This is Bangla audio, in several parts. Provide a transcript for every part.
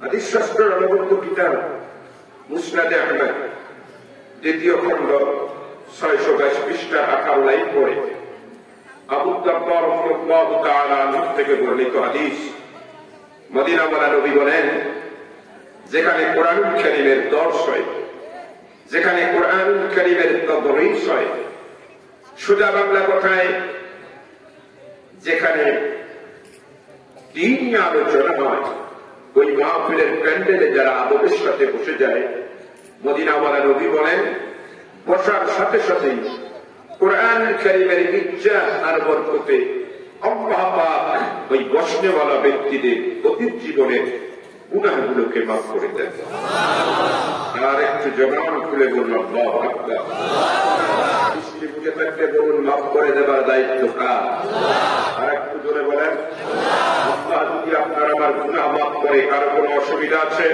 হাদিস শাস্ত্রের অনুবদ্ধ কিতাব মুসনাদে আহমদ দ্বিতীয় খণ্ড 622 পৃষ্ঠা 8 লাইন পড়ে আবু দারদা রাদিয়াল্লাহু তাআলা আনহু থেকে বর্ণিত হাদিস, মদিনাওয়ালা নবী বলেন, যেখানে কোরআনুল কারীমের দর্স হয়, যেখানে কোরআনুল কারীমের তাদরিস হয়, সোজা বাংলা কথায় যেখানে দ্বীনি আলোচনা হয়, ওই মাহফিলের প্যান্ডেলে যারা আদবের সাথে বসে যায়, মদিনাওয়ালা নবী বলেন, বসার সাথে সাথেই কোরআন কারীমের ইজ্জত আর বরকতে আল্লাহ পাক ওই বসনেওয়ালা ব্যক্তিদের অতীত জীবনের গুনাহগুলোকে মাফ করে দেন। আর একটু জবান খুলে বলল আল্লাহু আকবার। দৃষ্টি বুঝে থাকতে বলুন, মাফ করে দেবার দায়িত্ব কার? আর একটু জোরে বলেন, আল্লাহ যদি আপনার আমার গুনাহ মাফ করে, কারো কোনো অসুবিধা আছে?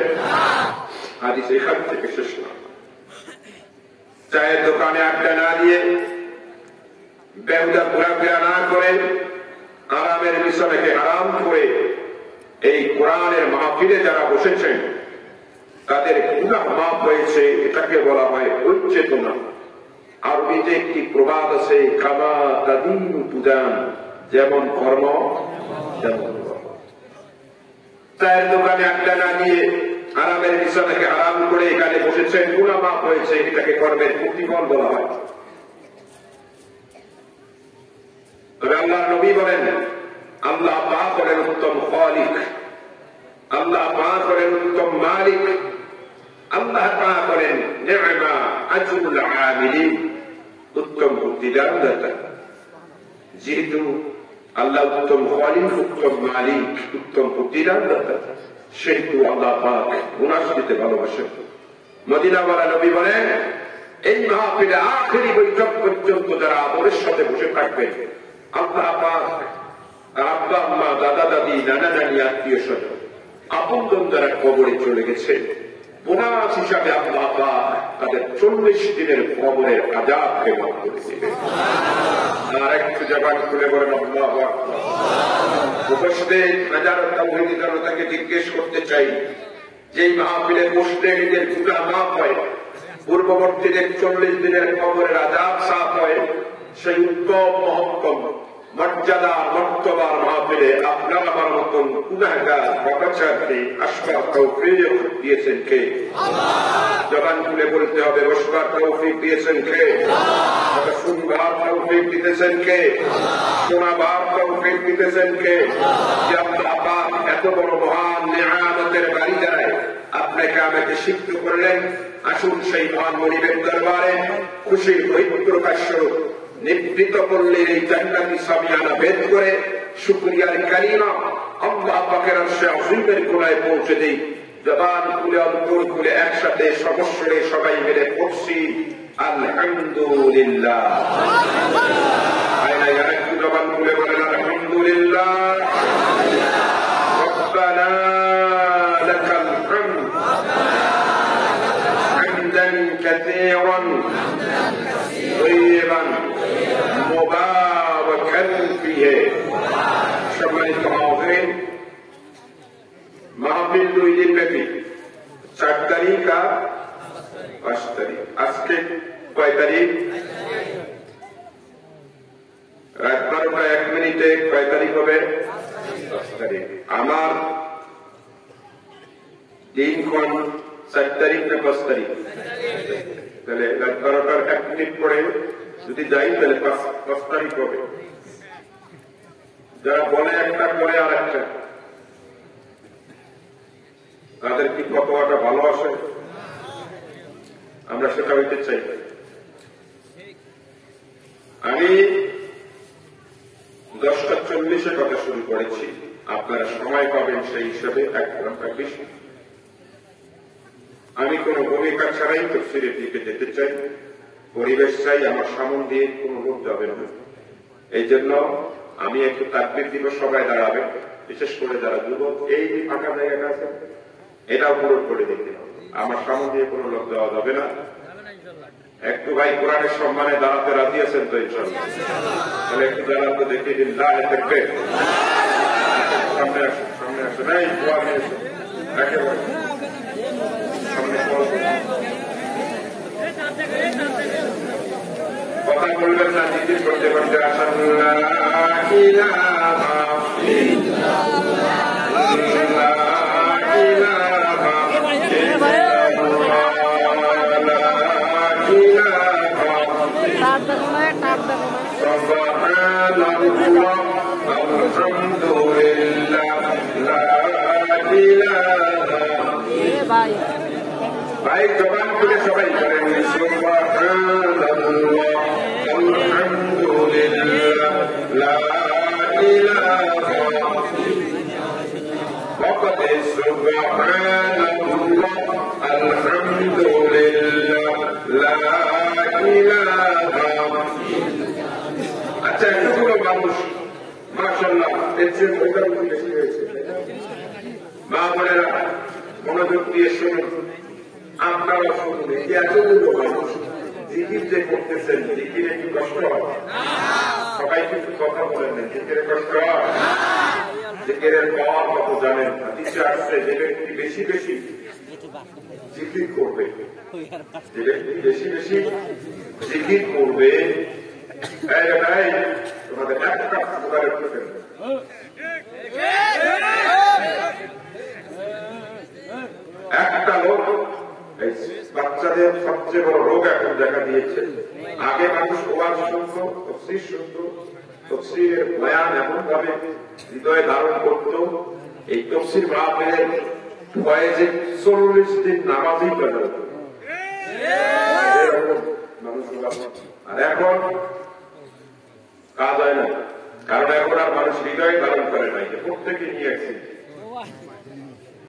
হাদিস এখান থেকে শেষ না। চায়ের দোকানে আড্ডা না দিয়ে, বেহুদা ঘোরাফেরা না করে, আরামের বিছানাকে হারাম করে এই কোরআনের মাহফিলে যারা বসেছেন তাদের গুনাহ মাফ হয়েছে, এটাকে বলা হয় উচ্চেতনা। আরবিতে একটি প্রবাদ আছে, কামা তাদিনু তুদান, যেমন কর্ম তেমন কর্ম। চায়ের দোকানে আড্ডা না দিয়ে, আরামের বিছানাকে হারাম করে এখানে বসেছেন, গুনাহ মাফ হয়েছে, এটাকে কর্মের প্রতিফল বলা হয়। তবে আল্লাহ নবী বলেন, আল্লাহ পাক হলেন উত্তম খালিক, আল্লাহ পাক হলেন উত্তম মালিক, আল্লাহ পাক হলেন নি'মা আজরুল আমিলিন, উত্তম প্রতিদান দাতা। যেহেতু আল্লাহ উত্তম খালিক, উত্তম মালিক, উত্তম প্রতিদান দাতা, সেহেতু আল্লাহ পাক বোনাস দিতে ভালোবাসেন। মদিনাওয়ালা নবী বলেন, এই মাহফিলে আখেরি বৈঠক পর্যন্ত যারা আদরের সাথে বসে থাকবেন, আল্লাহ পাক আব্বা আম্মা, দাদা দাদি, নানা নানি, আত্মীয় স্বজন, আপনজন যারা কবরে চলে গেছে, বোনাস হিসাবে আল্লাহ পাক তাদের 40 দিনের কবরের আযাবকে মাফ করে দিবেন। আর একটু জবান খুলে বলেন আল্লাহু আকবার। উপস্থিত হাজারো তাওহীদি জনতাকে জিজ্ঞেস করতে চাই, যেই মাহফিলে বসলে নিজের গুনাহ মাফ হয়, পূর্ববর্তীদের 40 দিনের কবরের আযাব সাফ হয়, সেই উত্তম মহত্তম মর্যাদা মর্তবার মাহফিলে আপনার আমার মতন গুনাহগার পাপাচারকে আসবার তৌফিক দিয়েছেন কে? জবান খুলে বলতে হবে, বসবার তৌফিক দিয়েছেন কে? শুনবার তৌফিক দিতেছেন কে? শোনাবার তৌফিক দিতেছেন কে? যে আল্লাহ পাক এত বড় মহান নিয়ামতের বাড়ি যায় আপনাকে আমাকে সিদ্ধ করলেন। আসুন সেই মহান মনিবের দরবারে খুশির বহিঃপ্রকাশ্য নিবৃত করলে এই জান্নাতি সামিয়ানা ভেদ করে শুকরিয়ার কালিমা আল্লাহ পাকের আরশে আযীমের কোণায় পৌঁছে দেই। জবান খুলে অন্তর খুলে একসাথে সমস্যরে সবাই মিলে পড়ছি আলহামদুলিল্লাহ। আরেকটু জবান খুলে বলেন আলহামদুলিল্লাহ। রব্বানা লাকাল হামদ হামদান কাসীরান طيبا مباركا فيه। সম্মানিত হাজিরিন, মাহফিল 2 দিন ব্যাপী, 4 তারিখ আর 5 তারিখ। আজকে কয় তারিখ? রাত 12টা 1 মিনিটে কয় তারিখ হবে? 5 তারিখ। আমার দিনক্ষণ 4 তারিখ না 5 তারিখ? তাহলে রাত 12টার 1 মিনিট পরে যদি যাই তাহলে 5 তারিখ হবে। যারা বলে একটা করে আর একটা, তাদের কি কতটা ভালোবাসে আমরা সেটা হইতে চাই। আমি 10:40 কথা শুরু করেছি, আপনারা সময় পাবেন সেই হিসাবে 1 ঘন্টা বেশি। আমি কোন ভূমিকা ছাড়াই তাফসীরের দিকে যেতে চাই, পরিবেশ চাই, আমার সামন দিয়ে কোন লোক যাবে না। এই জন্য আমি একটু তাকবীর দিব, সবাই দাঁড়াবেন, বিশেষ করে যারা যুবক। এই যে ফাঁকা জায়গাটা আছে এটাও পূরণ করে দিতে হবে, আমার সামন দিয়ে কোন লোক যাওয়া যাবে না। একটু ভাই কোরআনের সম্মানে দাঁড়াতে রাজি আছেন তো? ইনশাআল্লাহ। তাহলে একটু দাঁড়ান তো দেখি দিন থাকবে। সামনে আসুন, সামনে আসুন, এই দোয়া নিয়ে একেবারে ভাই জবান খুলে সবাই করেন সুবহানাল্লাহ আলহামদুলিল্লাহ লা ইলাহা وقد سبحان الله الحمد لله لا إله আচ্ছা এতগুলো মানুষ মাশাআল্লাহ এর চেয়ে মোটামুটি বেশি হয়েছে মা বোনেরা মনোযোগ দিয়ে শুনুন আপনারা শুনুন এই এতগুলো মানুষ জিকির যে করতেছেন জিকির একটু কষ্ট হয় সবাই কিন্তু কথা বলেন না জিকিরের কষ্ট হয় জিকিরের পাওয়ার কত জানেন হাদিসে আসছে যে ব্যক্তি বেশি বেশি জিকির করবে যে ব্যক্তি বেশি বেশি জিকির করবে তোমাদের একটা উপকারের করবেন একটা লোক বাচ্চাদের সবচেয়ে বড় রোগ এখন দেখা দিয়েছে আগে মানুষ ওয়াজ শুনত তফসির শুনত তফসিরের বয়ান এমন ভাবে হৃদয়ে ধারণ করত এই তফসির মাহফিলের ভয়ে যে 40 দিন নামাজই পেল আর এখন কাজ হয় না কারণ এখন আর মানুষ হৃদয়ে ধারণ করে নাই প্রত্যেকে নিয়ে আসছে